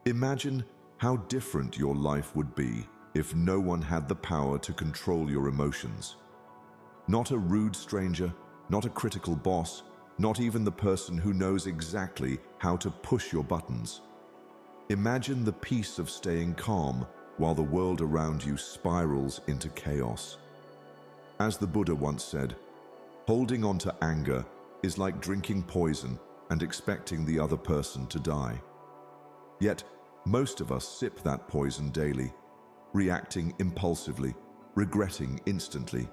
Imagine how different your life would be if no one had the power to control your emotions. Not a rude stranger, not a critical boss, not even the person who knows exactly how to push your buttons. Imagine the peace of staying calm while the world around you spirals into chaos. As the Buddha once said, holding on to anger is like drinking poison and expecting the other person to die. Yet, most of us sip that poison daily, reacting impulsively, regretting instantly.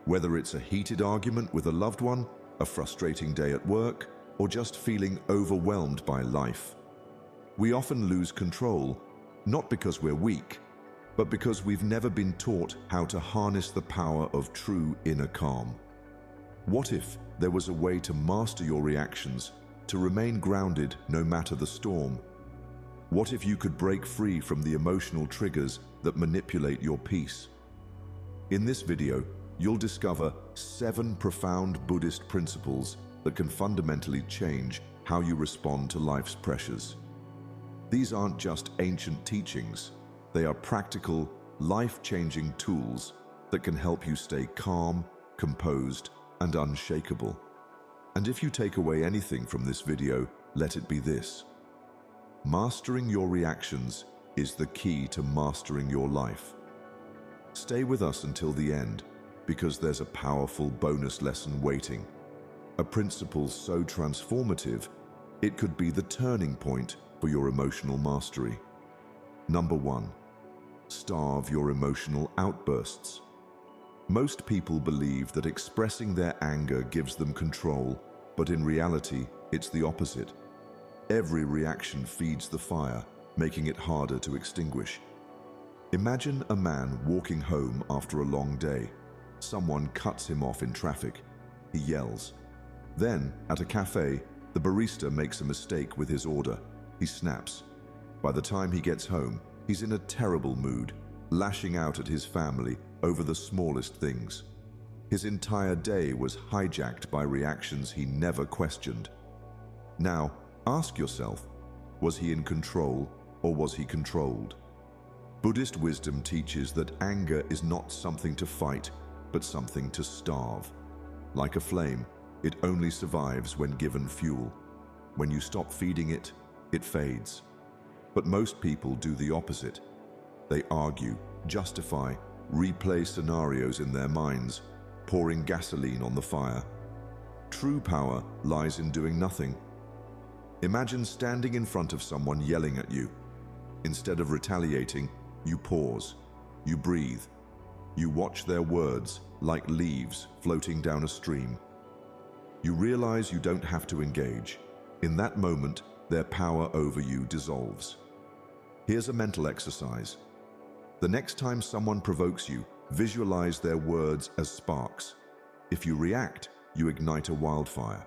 Whether it's a heated argument with a loved one, a frustrating day at work, or just feeling overwhelmed by life. We often lose control, not because we're weak, but because we've never been taught how to harness the power of true inner calm. What if there was a way to master your reactions, to remain grounded no matter the storm? What if you could break free from the emotional triggers that manipulate your peace? In this video, you'll discover 7 profound Buddhist principles that can fundamentally change how you respond to life's pressures. These aren't just ancient teachings, they are practical, life-changing tools that can help you stay calm, composed, and unshakable. And if you take away anything from this video, let it be this: mastering your reactions is the key to mastering your life. Stay with us until the end, because there's a powerful bonus lesson waiting. A principle so transformative, it could be the turning point for your emotional mastery. Number 1. Starve your emotional outbursts. Most people believe that expressing their anger gives them control, but in reality, it's the opposite. Every reaction feeds the fire, making it harder to extinguish. Imagine a man walking home after a long day. Someone cuts him off in traffic. He yells. Then, at a cafe, the barista makes a mistake with his order. He snaps. By the time he gets home, he's in a terrible mood, lashing out at his family over the smallest things. His entire day was hijacked by reactions he never questioned. Now, ask yourself, was he in control or was he controlled? Buddhist wisdom teaches that anger is not something to fight, but something to starve. Like a flame, it only survives when given fuel. When you stop feeding it, it fades. But most people do the opposite. They argue, justify, replay scenarios in their minds, pouring gasoline on the fire. True power lies in doing nothing. Imagine standing in front of someone yelling at you. Instead of retaliating, you pause, you breathe, you watch their words like leaves floating down a stream. You realize you don't have to engage. In that moment, their power over you dissolves. Here's a mental exercise. The next time someone provokes you, visualize their words as sparks. If you react, you ignite a wildfire.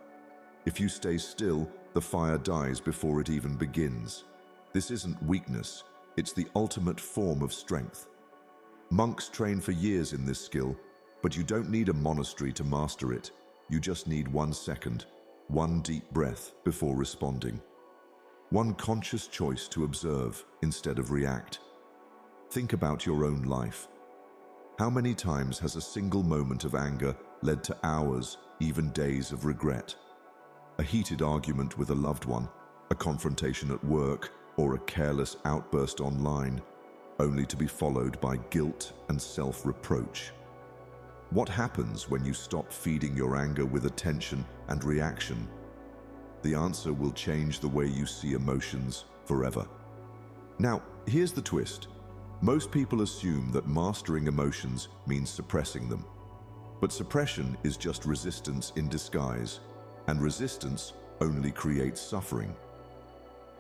If you stay still, the fire dies before it even begins. This isn't weakness, it's the ultimate form of strength. Monks train for years in this skill, but you don't need a monastery to master it. You just need 1 second, 1 deep breath before responding. 1 conscious choice to observe instead of react. Think about your own life. How many times has a single moment of anger led to hours, even days of regret? A heated argument with a loved one, a confrontation at work, or a careless outburst online, only to be followed by guilt and self-reproach. What happens when you stop feeding your anger with attention and reaction? The answer will change the way you see emotions forever. Now, here's the twist. Most people assume that mastering emotions means suppressing them. But suppression is just resistance in disguise, and resistance only creates suffering.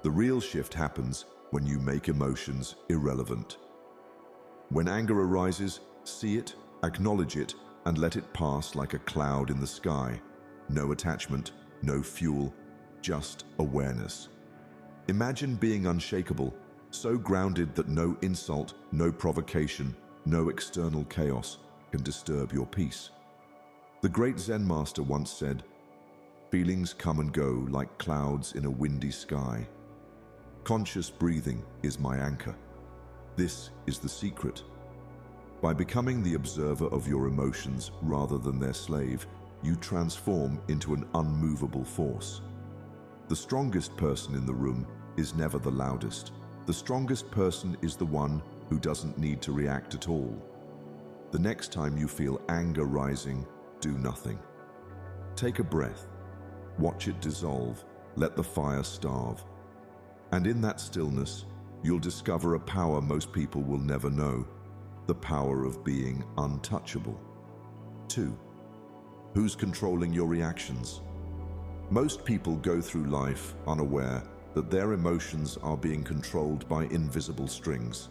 The real shift happens when you make emotions irrelevant. When anger arises, see it, acknowledge it, and let it pass like a cloud in the sky. No attachment, no fuel, just awareness. Imagine being unshakable, so grounded that no insult, no provocation, no external chaos can disturb your peace. The great Zen master once said, "Feelings come and go like clouds in a windy sky." Conscious breathing is my anchor. This is the secret. By becoming the observer of your emotions rather than their slave, you transform into an unmovable force. The strongest person in the room is never the loudest. The strongest person is the one who doesn't need to react at all. The next time you feel anger rising, do nothing. Take a breath. Watch it dissolve. Let the fire starve. And in that stillness, you'll discover a power most people will never know. The power of being untouchable. 2. Who's controlling your reactions? Most people go through life unaware that their emotions are being controlled by invisible strings.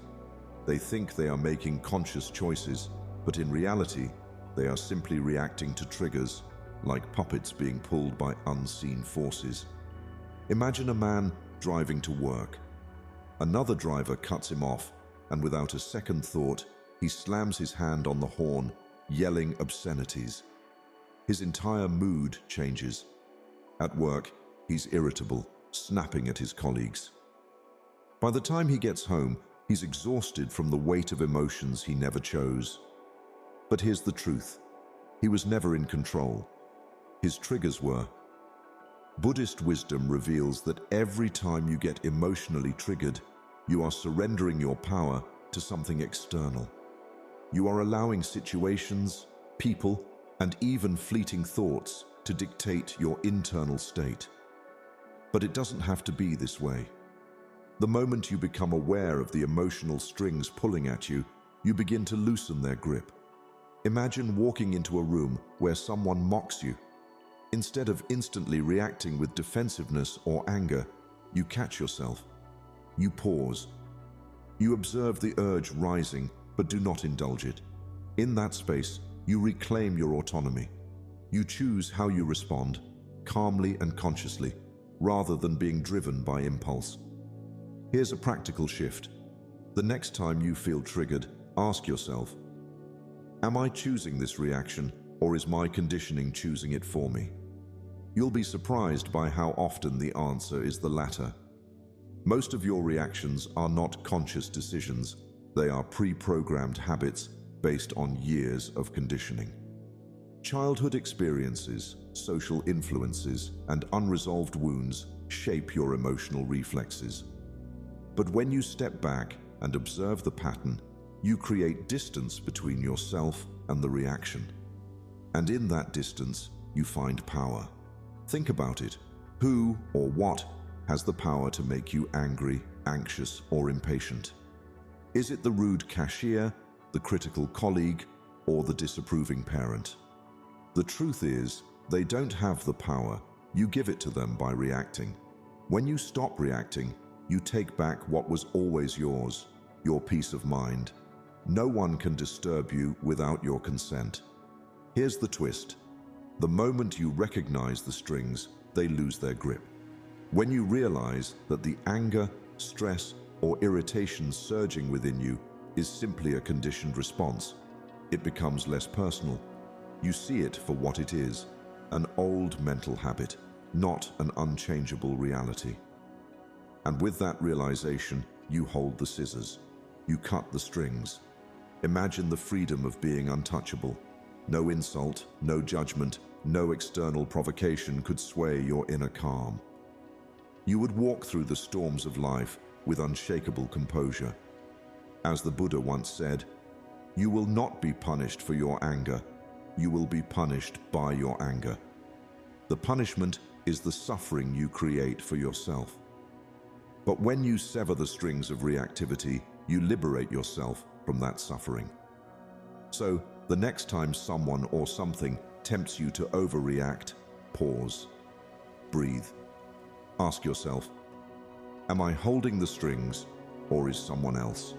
They think they are making conscious choices, but in reality, they are simply reacting to triggers, like puppets being pulled by unseen forces. Imagine a man driving to work. Another driver cuts him off, and without a second thought, he slams his hand on the horn, yelling obscenities. His entire mood changes. At work, he's irritable, snapping at his colleagues. By the time he gets home, he's exhausted from the weight of emotions he never chose. But here's the truth. He was never in control. His triggers were. Buddhist wisdom reveals that every time you get emotionally triggered, you are surrendering your power to something external. You are allowing situations, people, and even fleeting thoughts to dictate your internal state. But it doesn't have to be this way. The moment you become aware of the emotional strings pulling at you, you begin to loosen their grip. Imagine walking into a room where someone mocks you. Instead of instantly reacting with defensiveness or anger, you catch yourself. You pause. You observe the urge rising, but do not indulge it. In that space, you reclaim your autonomy. You choose how you respond, calmly and consciously, rather than being driven by impulse. Here's a practical shift. The next time you feel triggered, ask yourself, am I choosing this reaction, or is my conditioning choosing it for me? You'll be surprised by how often the answer is the latter. Most of your reactions are not conscious decisions. They are pre-programmed habits based on years of conditioning. Childhood experiences, social influences, and unresolved wounds shape your emotional reflexes. But when you step back and observe the pattern, you create distance between yourself and the reaction. And in that distance, you find power. Think about it. Who or what has the power to make you angry, anxious, or impatient? Is it the rude cashier, the critical colleague, or the disapproving parent? The truth is, they don't have the power. You give it to them by reacting. When you stop reacting, you take back what was always yours, your peace of mind. No one can disturb you without your consent. Here's the twist. The moment you recognize the strings, they lose their grip. When you realize that the anger, stress, or irritation surging within you is simply a conditioned response, it becomes less personal. You see it for what it is, an old mental habit, not an unchangeable reality. And with that realization, you hold the scissors. You cut the strings. Imagine the freedom of being untouchable. No insult, no judgment, no external provocation could sway your inner calm. You would walk through the storms of life with unshakable composure. As the Buddha once said, you will not be punished for your anger. You will be punished by your anger. The punishment is the suffering you create for yourself. But when you sever the strings of reactivity, you liberate yourself from that suffering. So, the next time someone or something tempts you to overreact, pause, breathe. Ask yourself, am I holding the strings, or is someone else?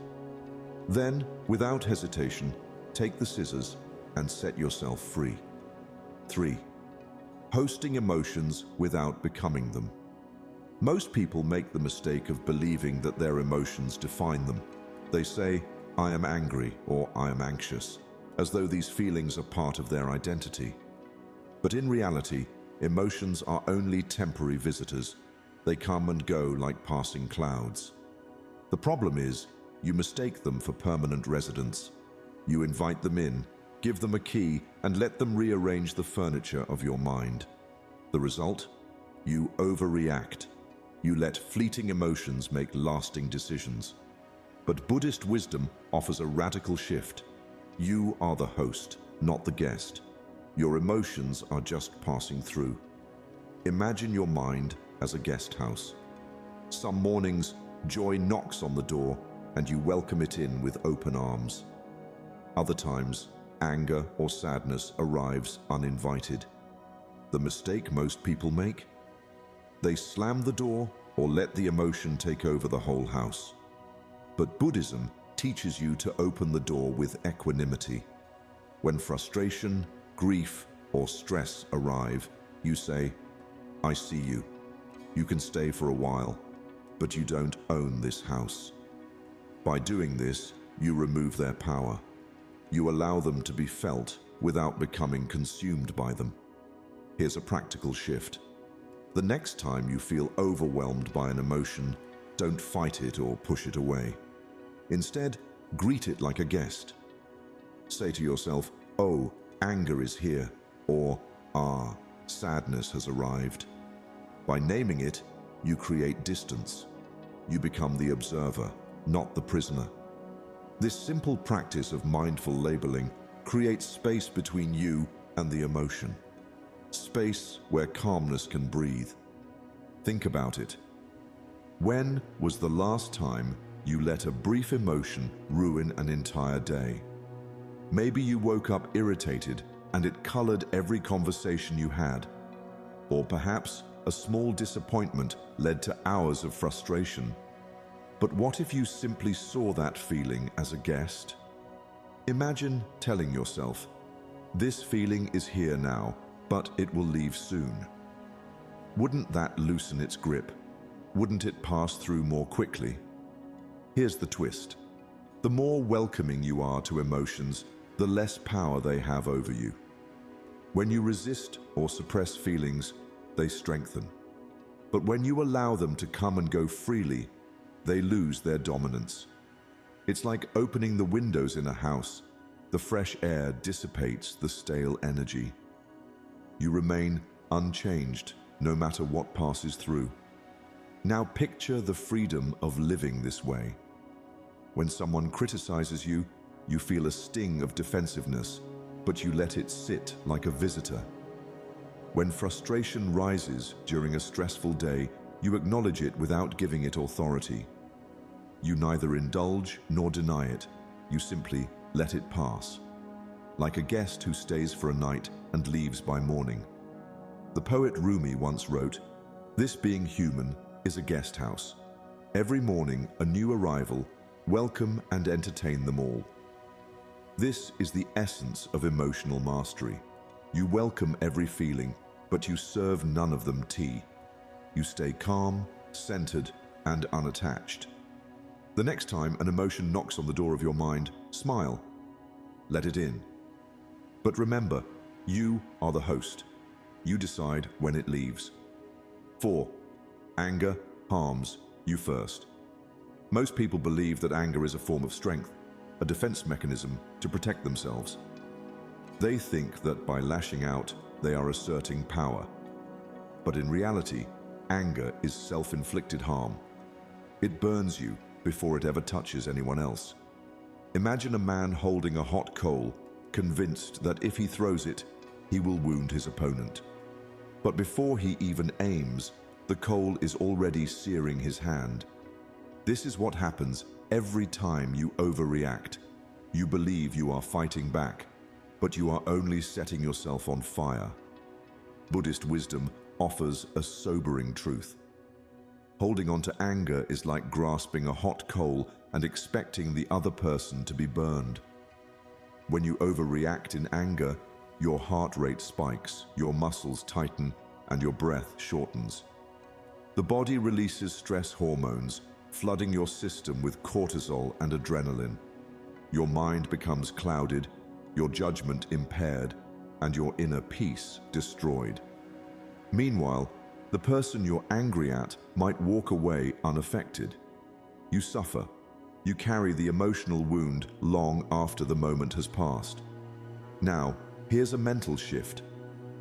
Then, without hesitation, take the scissors and set yourself free. 3. Hosting emotions without becoming them. Most people make the mistake of believing that their emotions define them. They say, I am angry or I am anxious, as though these feelings are part of their identity. But in reality, emotions are only temporary visitors. They come and go like passing clouds. The problem is, you mistake them for permanent residents. You invite them in, give them a key, and let them rearrange the furniture of your mind. The result? You overreact. You let fleeting emotions make lasting decisions. But Buddhist wisdom offers a radical shift. You are the host, not the guest. Your emotions are just passing through. Imagine your mind as a guest house. Some mornings, joy knocks on the door and you welcome it in with open arms. Other times, anger or sadness arrives uninvited. The mistake most people make? They slam the door or let the emotion take over the whole house. But Buddhism teaches you to open the door with equanimity. When frustration, grief, or stress arrive, you say, "I see you. You can stay for a while, but you don't own this house." By doing this, you remove their power. You allow them to be felt without becoming consumed by them. Here's a practical shift. The next time you feel overwhelmed by an emotion, don't fight it or push it away. Instead, greet it like a guest. Say to yourself, "Oh, anger is here," or "Ah, sadness has arrived." By naming it, you create distance. You become the observer, not the prisoner. This simple practice of mindful labeling creates space between you and the emotion. Space where calmness can breathe. Think about it. When was the last time you let a brief emotion ruin an entire day? Maybe you woke up irritated and it colored every conversation you had. Or perhaps a small disappointment led to hours of frustration. But what if you simply saw that feeling as a guest? Imagine telling yourself, "This feeling is here now, but it will leave soon." Wouldn't that loosen its grip? Wouldn't it pass through more quickly? Here's the twist. The more welcoming you are to emotions, the less power they have over you. When you resist or suppress feelings, they strengthen. But when you allow them to come and go freely, they lose their dominance. It's like opening the windows in a house. The fresh air dissipates the stale energy. You remain unchanged, no matter what passes through. Now picture the freedom of living this way. When someone criticizes you, you feel a sting of defensiveness, but you let it sit like a visitor. When frustration rises during a stressful day, you acknowledge it without giving it authority. You neither indulge nor deny it, you simply let it pass. Like a guest who stays for a night and leaves by morning. The poet Rumi once wrote, "This being human is a guest house. Every morning a new arrival, welcome and entertain them all." This is the essence of emotional mastery. You welcome every feeling, but you serve none of them tea. You stay calm, centered, and unattached. The next time an emotion knocks on the door of your mind, smile. Let it in. But remember, you are the host. You decide when it leaves. 4. Anger harms you first. Most people believe that anger is a form of strength, a defense mechanism to protect themselves. They think that by lashing out, they are asserting power. But in reality, anger is self-inflicted harm. It burns you before it ever touches anyone else. Imagine a man holding a hot coal, convinced that if he throws it, he will wound his opponent. But before he even aims, the coal is already searing his hand. This is what happens every time you overreact. You believe you are fighting back, but you are only setting yourself on fire. Buddhist wisdom offers a sobering truth. Holding on to anger is like grasping a hot coal and expecting the other person to be burned. When you overreact in anger, your heart rate spikes, your muscles tighten, and your breath shortens. The body releases stress hormones, flooding your system with cortisol and adrenaline. Your mind becomes clouded, your judgment impaired, and your inner peace destroyed. Meanwhile, The person you're angry at might walk away unaffected. You suffer. You carry the emotional wound long after the moment has passed. Now, here's a mental shift.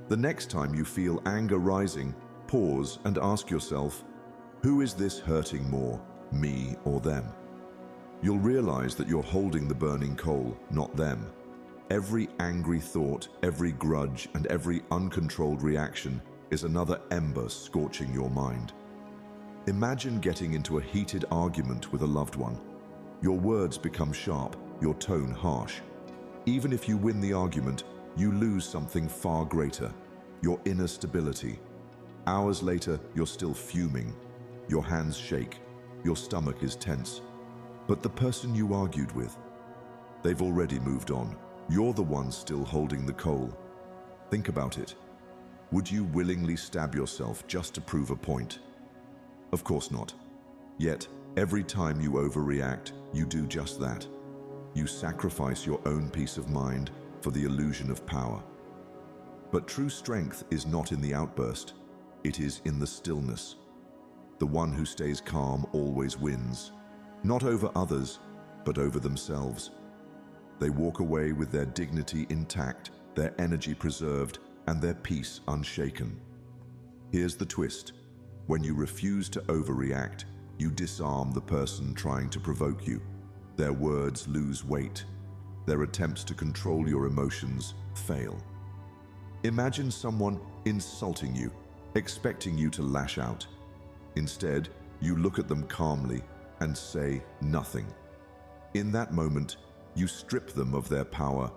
The next time you feel anger rising, pause and ask yourself, who is this hurting more, me or them? You'll realize that you're holding the burning coal, not them. Every angry thought, every grudge, and every uncontrolled reaction is another ember scorching your mind. Imagine getting into a heated argument with a loved one. Your words become sharp, your tone harsh. Even if you win the argument, you lose something far greater, your inner stability. Hours later, you're still fuming. Your hands shake, your stomach is tense. But the person you argued with, they've already moved on. You're the one still holding the coal. Think about it. Would you willingly stab yourself just to prove a point? Of course not. Yet, every time you overreact, you do just that. You sacrifice your own peace of mind for the illusion of power. But true strength is not in the outburst. It is in the stillness. The one who stays calm always wins. Not over others, but over themselves. They walk away with their dignity intact, their energy preserved, and their peace unshaken. Here's the twist. When you refuse to overreact, you disarm the person trying to provoke you. Their words lose weight. Their attempts to control your emotions fail. Imagine someone insulting you, expecting you to lash out. Instead, you look at them calmly and say nothing. In that moment, you strip them of their power.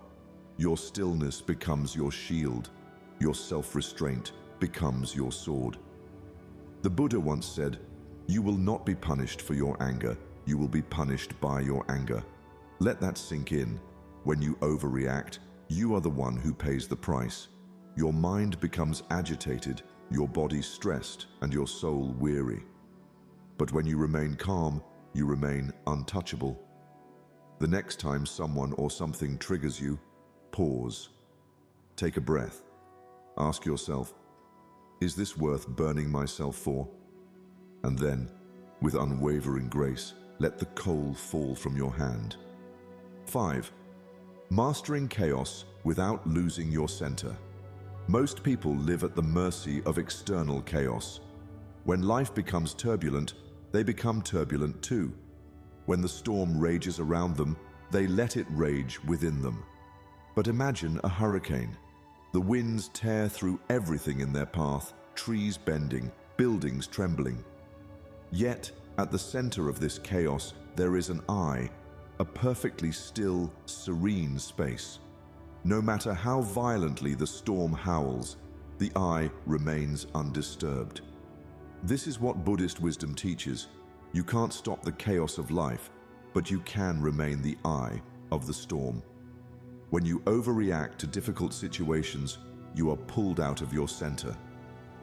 Your stillness becomes your shield. Your self-restraint becomes your sword. The Buddha once said, "You will not be punished for your anger. You will be punished by your anger." Let that sink in. When you overreact, you are the one who pays the price. Your mind becomes agitated, your body stressed, and your soul weary. But when you remain calm, you remain untouchable. The next time someone or something triggers you, pause. Take a breath. Ask yourself, is this worth burning myself for? And then, with unwavering grace, let the coal fall from your hand. 5. Mastering chaos without losing your center. Most people live at the mercy of external chaos. When life becomes turbulent, they become turbulent too. When the storm rages around them, they let it rage within them. But imagine a hurricane. The winds tear through everything in their path, trees bending, buildings trembling. Yet, at the center of this chaos, there is an I, a perfectly still, serene space. No matter how violently the storm howls, the I remains undisturbed. This is what Buddhist wisdom teaches. You can't stop the chaos of life, but you can remain the I of the storm. When you overreact to difficult situations, you are pulled out of your center.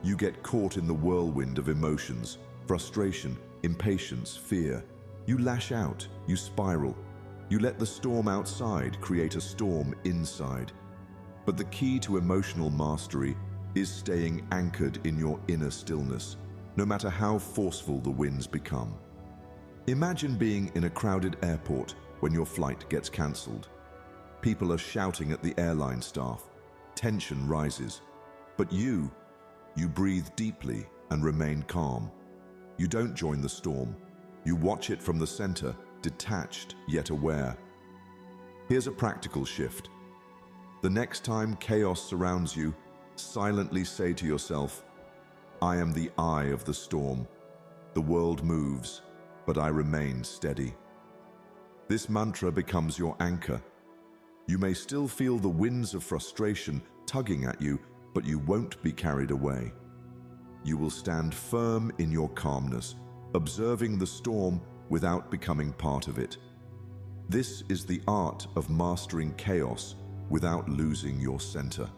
You get caught in the whirlwind of emotions, frustration, impatience, fear. You lash out, you spiral. You let the storm outside create a storm inside. But the key to emotional mastery is staying anchored in your inner stillness, no matter how forceful the winds become. Imagine being in a crowded airport when your flight gets cancelled. People are shouting at the airline staff. Tension rises. But you breathe deeply and remain calm. You don't join the storm. You watch it from the center, detached yet aware. Here's a practical shift. The next time chaos surrounds you, silently say to yourself, I am the eye of the storm. The world moves, but I remain steady. This mantra becomes your anchor. You may still feel the winds of frustration tugging at you, but you won't be carried away. You will stand firm in your calmness, observing the storm without becoming part of it. This is the art of mastering chaos without losing your center.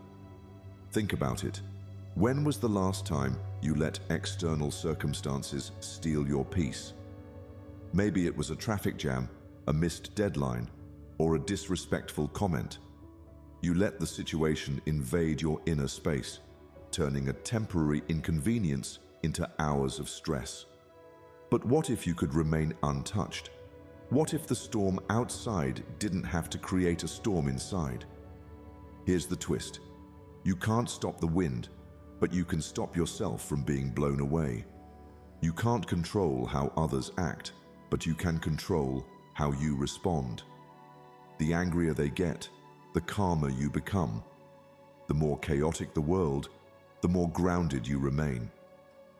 Think about it. When was the last time you let external circumstances steal your peace? Maybe it was a traffic jam, a missed deadline, or a disrespectful comment. You let the situation invade your inner space, turning a temporary inconvenience into hours of stress. But what if you could remain untouched? What if the storm outside didn't have to create a storm inside? Here's the twist. You can't stop the wind, but you can stop yourself from being blown away. You can't control how others act, but you can control how you respond. The angrier they get, the calmer you become. The more chaotic the world, the more grounded you remain.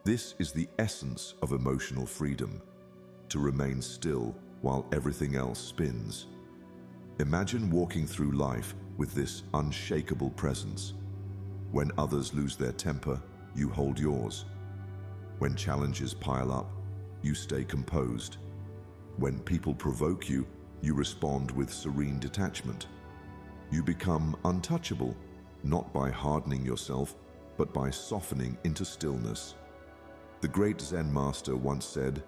This is the essence of emotional freedom, to remain still while everything else spins. Imagine walking through life with this unshakable presence. When others lose their temper, you hold yours. When challenges pile up, you stay composed. When people provoke you, you respond with serene detachment. You become untouchable, not by hardening yourself, but by softening into stillness. The great Zen master once said,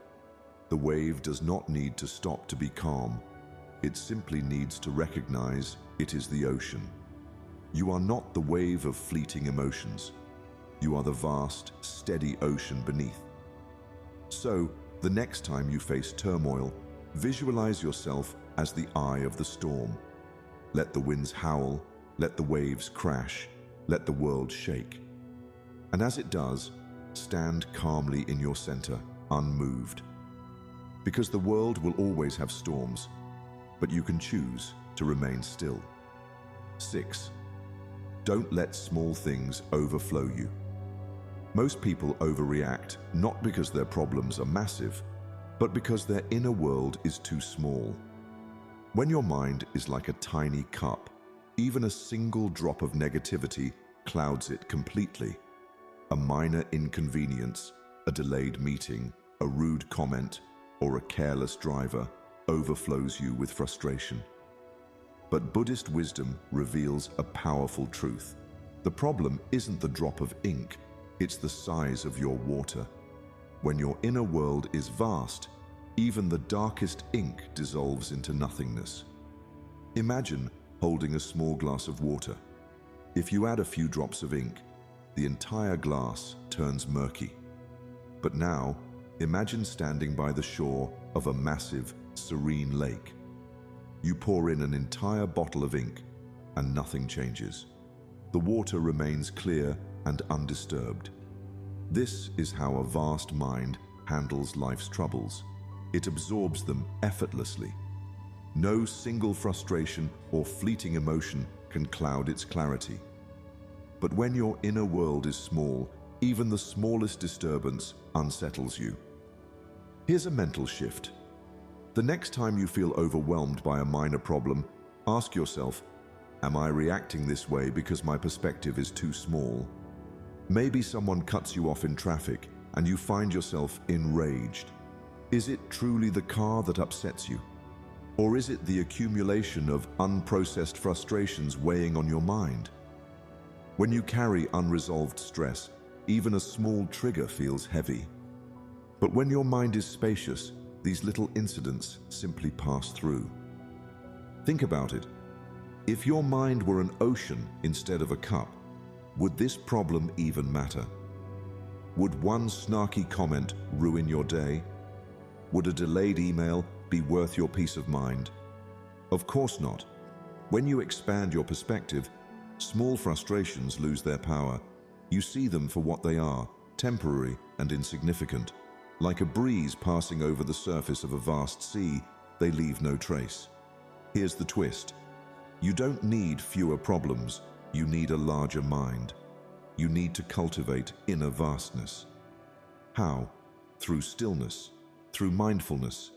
"The wave does not need to stop to be calm. It simply needs to recognize it is the ocean." You are not the wave of fleeting emotions. You are the vast, steady ocean beneath. So, the next time you face turmoil, visualize yourself as the eye of the storm. Let the winds howl, let the waves crash, let the world shake. And as it does, stand calmly in your center, unmoved. Because the world will always have storms, but you can choose to remain still. 6. Don't let small things overflow you. Most people overreact not because their problems are massive, but because their inner world is too small. When your mind is like a tiny cup, even a single drop of negativity clouds it completely. A minor inconvenience, a delayed meeting, a rude comment, or a careless driver overflows you with frustration. But Buddhist wisdom reveals a powerful truth. The problem isn't the drop of ink, it's the size of your water. When your inner world is vast, even the darkest ink dissolves into nothingness. Imagine holding a small glass of water. If you add a few drops of ink, the entire glass turns murky. But now, imagine standing by the shore of a massive, serene lake. You pour in an entire bottle of ink, and nothing changes. The water remains clear and undisturbed. This is how a vast mind handles life's troubles. It absorbs them effortlessly. No single frustration or fleeting emotion can cloud its clarity. But when your inner world is small, even the smallest disturbance unsettles you. Here's a mental shift. The next time you feel overwhelmed by a minor problem, ask yourself, am I reacting this way because my perspective is too small? Maybe someone cuts you off in traffic and you find yourself enraged. Is it truly the car that upsets you? Or is it the accumulation of unprocessed frustrations weighing on your mind? When you carry unresolved stress, even a small trigger feels heavy. But when your mind is spacious, these little incidents simply pass through. Think about it. If your mind were an ocean instead of a cup, would this problem even matter? Would one snarky comment ruin your day? Would a delayed email be worth your peace of mind? Of course not. When you expand your perspective, small frustrations lose their power. You see them for what they are, temporary and insignificant. Like a breeze passing over the surface of a vast sea, they leave no trace. Here's the twist. You don't need fewer problems, you need a larger mind. You need to cultivate inner vastness. How? Through stillness, through mindfulness,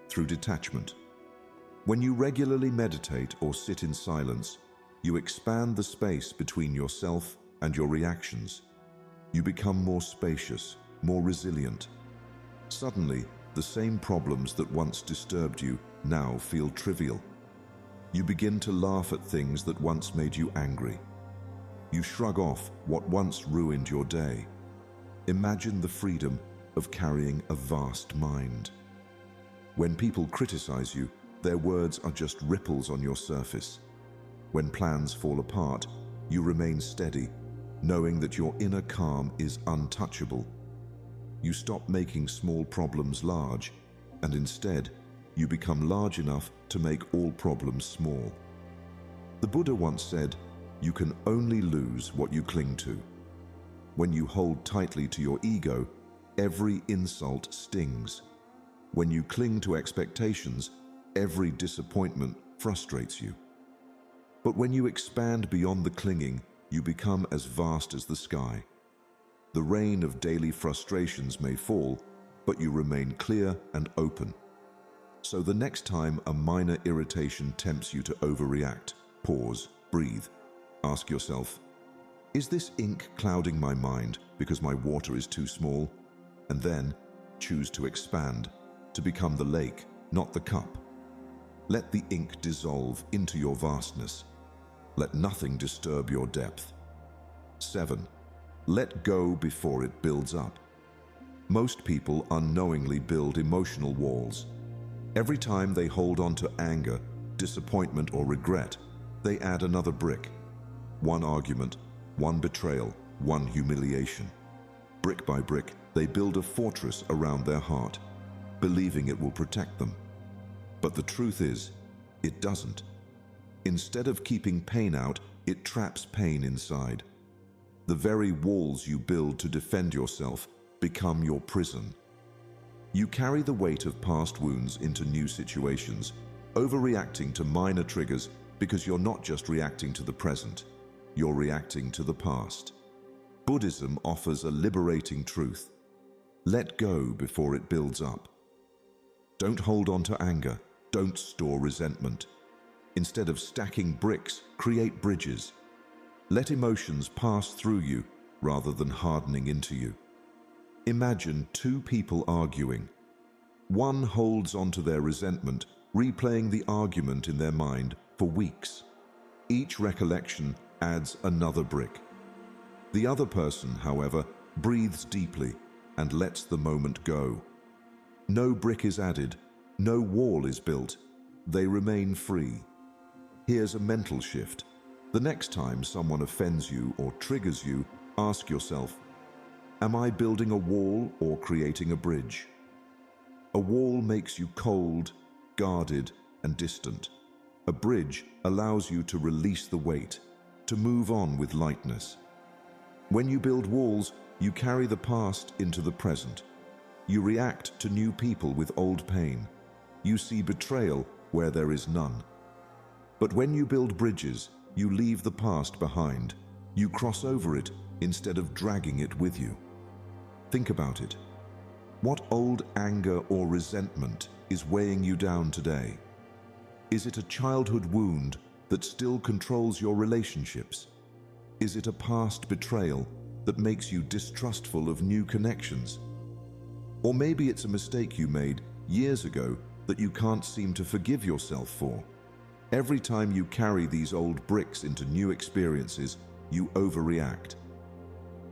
through detachment. When you regularly meditate or sit in silence, you expand the space between yourself and your reactions. You become more spacious, more resilient. Suddenly, the same problems that once disturbed you now feel trivial. You begin to laugh at things that once made you angry. You shrug off what once ruined your day. Imagine the freedom of carrying a vast mind. When people criticize you, their words are just ripples on your surface. When plans fall apart, you remain steady, knowing that your inner calm is untouchable. You stop making small problems large, and instead, you become large enough to make all problems small. The Buddha once said, "You can only lose what you cling to." When you hold tightly to your ego, every insult stings. When you cling to expectations, every disappointment frustrates you. But when you expand beyond the clinging, you become as vast as the sky. The rain of daily frustrations may fall, but you remain clear and open. So the next time a minor irritation tempts you to overreact, pause, breathe. Ask yourself, is this ink clouding my mind because my water is too small? And then choose to expand, to become the lake, not the cup. Let the ink dissolve into your vastness. Let nothing disturb your depth. 7. Let go before it builds up. Most people unknowingly build emotional walls. Every time they hold on to anger, disappointment, or regret, they add another brick. One argument, one betrayal, one humiliation. Brick by brick, they build a fortress around their heart, believing it will protect them. But the truth is, it doesn't. Instead of keeping pain out, it traps pain inside. The very walls you build to defend yourself become your prison. You carry the weight of past wounds into new situations, overreacting to minor triggers because you're not just reacting to the present, you're reacting to the past. Buddhism offers a liberating truth. Let go before it builds up. Don't hold on to anger. Don't store resentment. Instead of stacking bricks, create bridges. Let emotions pass through you rather than hardening into you. Imagine two people arguing. One holds onto their resentment, replaying the argument in their mind for weeks. Each recollection adds another brick. The other person, however, breathes deeply and lets the moment go. No brick is added, no wall is built. They remain free. Here's a mental shift. The next time someone offends you or triggers you, ask yourself, am I building a wall or creating a bridge? A wall makes you cold, guarded, and distant. A bridge allows you to release the weight, to move on with lightness. When you build walls, you carry the past into the present. You react to new people with old pain. You see betrayal where there is none. But when you build bridges, you leave the past behind. You cross over it instead of dragging it with you. Think about it. What old anger or resentment is weighing you down today? Is it a childhood wound that still controls your relationships? Is it a past betrayal that makes you distrustful of new connections? Or maybe it's a mistake you made years ago that you can't seem to forgive yourself for. Every time you carry these old bricks into new experiences, you overreact.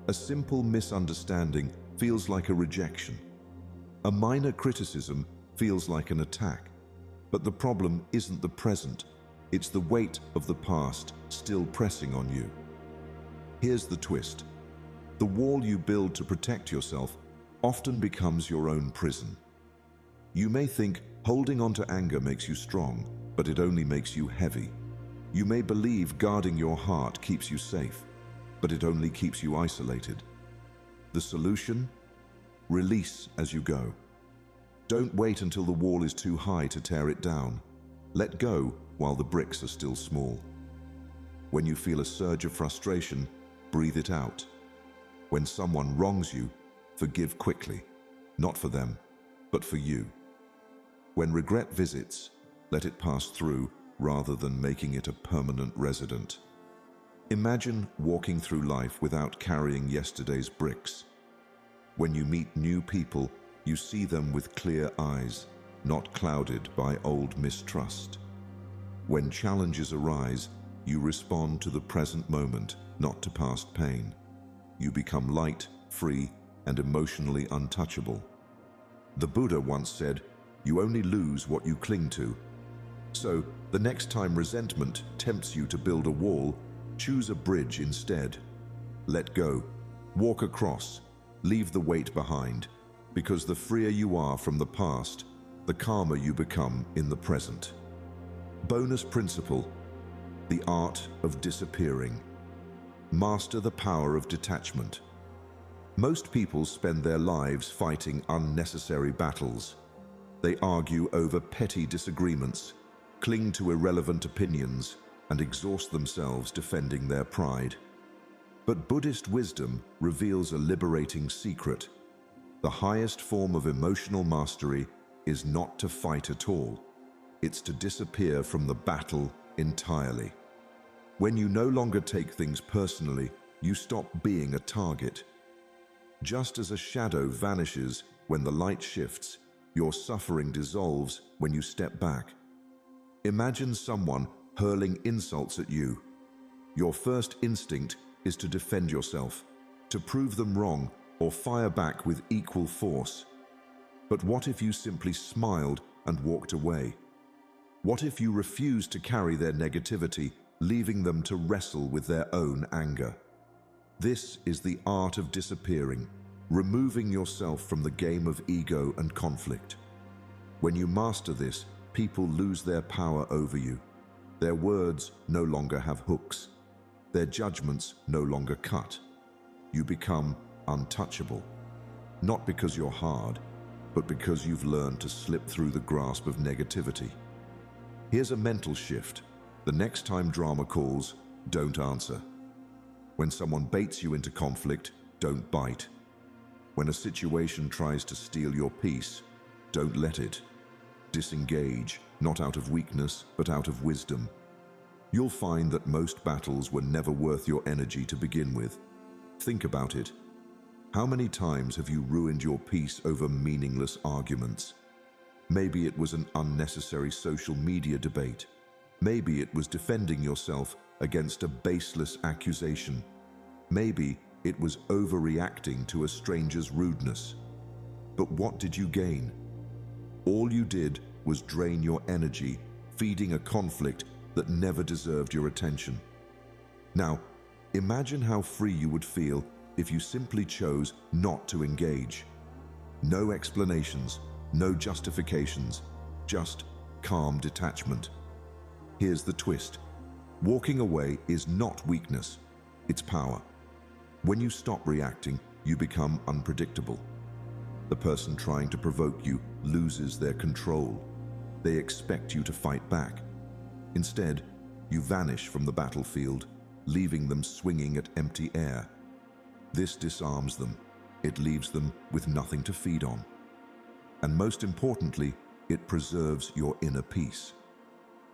A simple misunderstanding feels like a rejection. A minor criticism feels like an attack. But the problem isn't the present, it's the weight of the past still pressing on you. Here's the twist. The wall you build to protect yourself often becomes your own prison. You may think holding on to anger makes you strong, but it only makes you heavy. You may believe guarding your heart keeps you safe, but it only keeps you isolated. The solution? Release as you go. Don't wait until the wall is too high to tear it down. Let go while the bricks are still small. When you feel a surge of frustration, breathe it out. When someone wrongs you, forgive quickly, not for them, but for you. When regret visits, let it pass through rather than making it a permanent resident. Imagine walking through life without carrying yesterday's bricks. When you meet new people, you see them with clear eyes, not clouded by old mistrust. When challenges arise, you respond to the present moment, not to past pain. You become light, free, and emotionally untouchable. The Buddha once said, "You only lose what you cling to." So, the next time resentment tempts you to build a wall, choose a bridge instead. Let go, walk across, leave the weight behind, because the freer you are from the past, the calmer you become in the present. Bonus principle: the art of disappearing. Master the power of detachment. Most people spend their lives fighting unnecessary battles. They argue over petty disagreements, cling to irrelevant opinions, and exhaust themselves defending their pride. But Buddhist wisdom reveals a liberating secret. The highest form of emotional mastery is not to fight at all. It's to disappear from the battle entirely. When you no longer take things personally, you stop being a target. Just as a shadow vanishes when the light shifts, your suffering dissolves when you step back. Imagine someone hurling insults at you. Your first instinct is to defend yourself, to prove them wrong, or fire back with equal force. But what if you simply smiled and walked away? What if you refused to carry their negativity, leaving them to wrestle with their own anger? This is the art of disappearing, removing yourself from the game of ego and conflict. When you master this, people lose their power over you. Their words no longer have hooks. Their judgments no longer cut. You become untouchable, not because you're hard, but because you've learned to slip through the grasp of negativity. Here's a mental shift. The next time drama calls, don't answer. When someone baits you into conflict, don't bite. When a situation tries to steal your peace, don't let it. Disengage, not out of weakness, but out of wisdom. You'll find that most battles were never worth your energy to begin with. Think about it. How many times have you ruined your peace over meaningless arguments? Maybe it was an unnecessary social media debate. Maybe it was defending yourself against a baseless accusation. Maybe it was overreacting to a stranger's rudeness. But what did you gain? All you did was drain your energy, feeding a conflict that never deserved your attention. Now, imagine how free you would feel if you simply chose not to engage. No explanations, no justifications, just calm detachment. Here's the twist. Walking away is not weakness, it's power. When you stop reacting, you become unpredictable. The person trying to provoke you loses their control. They expect you to fight back. Instead, you vanish from the battlefield, leaving them swinging at empty air. This disarms them. It leaves them with nothing to feed on. And most importantly, it preserves your inner peace.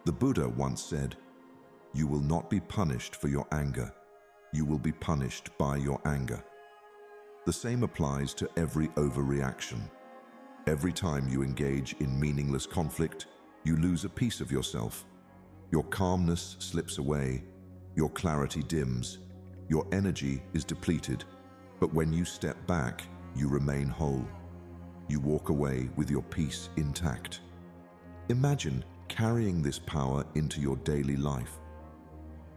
The Buddha once said, "You will not be punished for your anger. You will be punished by your anger." The same applies to every overreaction. Every time you engage in meaningless conflict, you lose a piece of yourself. Your calmness slips away, your clarity dims, your energy is depleted. But when you step back, you remain whole. You walk away with your peace intact. Imagine carrying this power into your daily life.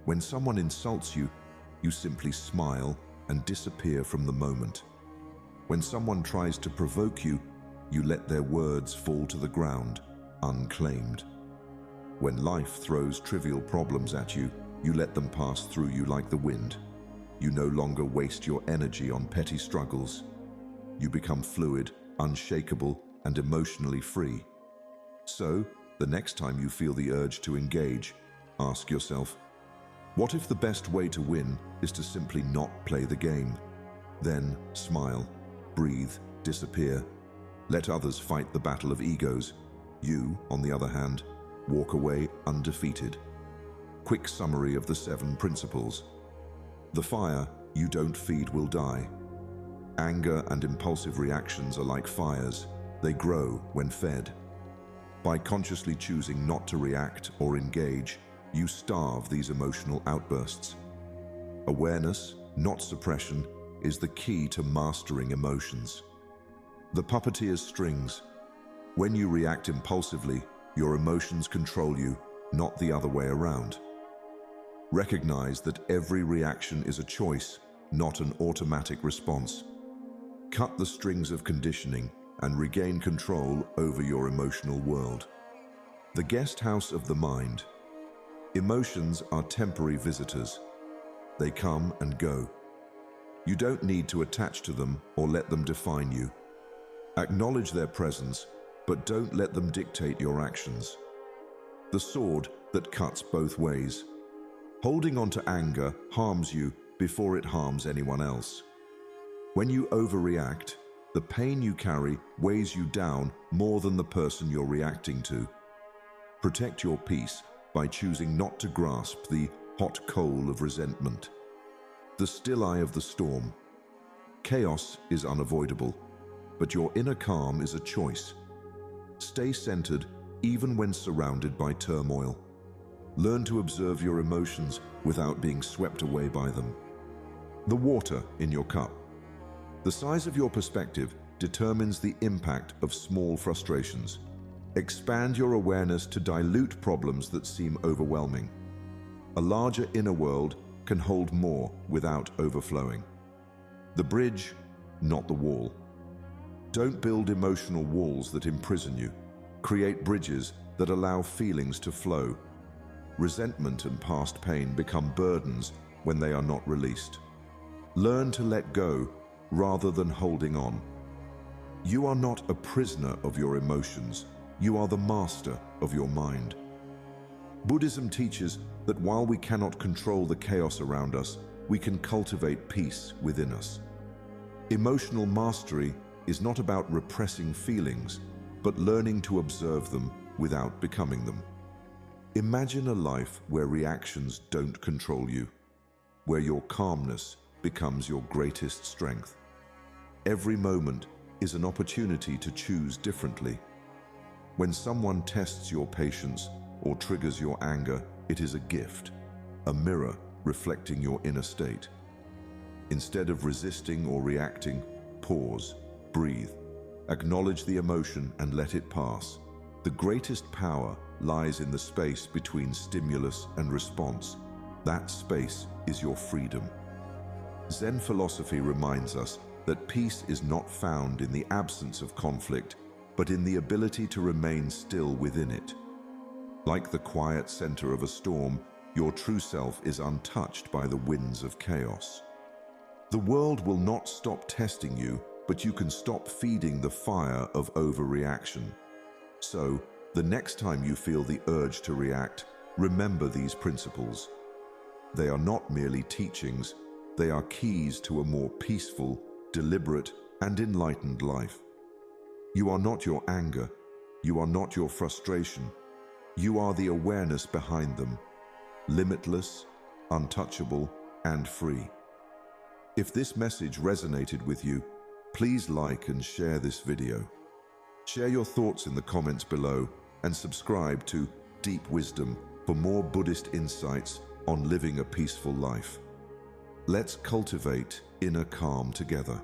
When someone insults you, you simply smile and disappear from the moment. When someone tries to provoke you, you let their words fall to the ground, unclaimed. When life throws trivial problems at you, you let them pass through you like the wind. You no longer waste your energy on petty struggles. You become fluid, unshakable, and emotionally free. So, the next time you feel the urge to engage, ask yourself, what if the best way to win is to simply not play the game? Then smile, breathe, disappear. Let others fight the battle of egos. You, on the other hand, walk away undefeated. Quick summary of the 7 principles. The fire you don't feed will die. Anger and impulsive reactions are like fires. They grow when fed. By consciously choosing not to react or engage, you starve these emotional outbursts. Awareness, not suppression, is the key to mastering emotions. The puppeteer's strings. When you react impulsively, your emotions control you, not the other way around. Recognize that every reaction is a choice, not an automatic response. Cut the strings of conditioning and regain control over your emotional world. The guest house of the mind. Emotions are temporary visitors. They come and go. You don't need to attach to them or let them define you. Acknowledge their presence, but don't let them dictate your actions. The sword that cuts both ways. Holding on to anger harms you before it harms anyone else. When you overreact, the pain you carry weighs you down more than the person you're reacting to. Protect your peace by choosing not to grasp the hot coal of resentment. The still eye of the storm. Chaos is unavoidable, but your inner calm is a choice. Stay centered even when surrounded by turmoil. Learn to observe your emotions without being swept away by them. The water in your cup. The size of your perspective determines the impact of small frustrations. Expand your awareness to dilute problems that seem overwhelming. A larger inner world can hold more without overflowing. The bridge, not the wall. Don't build emotional walls that imprison you. Create bridges that allow feelings to flow. Resentment and past pain become burdens when they are not released. Learn to let go rather than holding on. You are not a prisoner of your emotions. You are the master of your mind. Buddhism teaches that while we cannot control the chaos around us, we can cultivate peace within us. Emotional mastery is not about repressing feelings, but learning to observe them without becoming them. Imagine a life where reactions don't control you, where your calmness becomes your greatest strength. Every moment is an opportunity to choose differently. When someone tests your patience or triggers your anger, it is a gift, a mirror reflecting your inner state. Instead of resisting or reacting, pause, breathe, acknowledge the emotion and let it pass. The greatest power lies in the space between stimulus and response. That space is your freedom. Zen philosophy reminds us that peace is not found in the absence of conflict, but in the ability to remain still within it. Like the quiet center of a storm, your true self is untouched by the winds of chaos. The world will not stop testing you, but you can stop feeding the fire of overreaction. So, the next time you feel the urge to react, remember these principles. They are not merely teachings, they are keys to a more peaceful, deliberate, and enlightened life. You are not your anger, you are not your frustration, you are the awareness behind them, limitless, untouchable, and free. If this message resonated with you, please like and share this video. Share your thoughts in the comments below and subscribe to Deep Wisdom for more Buddhist insights on living a peaceful life. Let's cultivate inner calm together.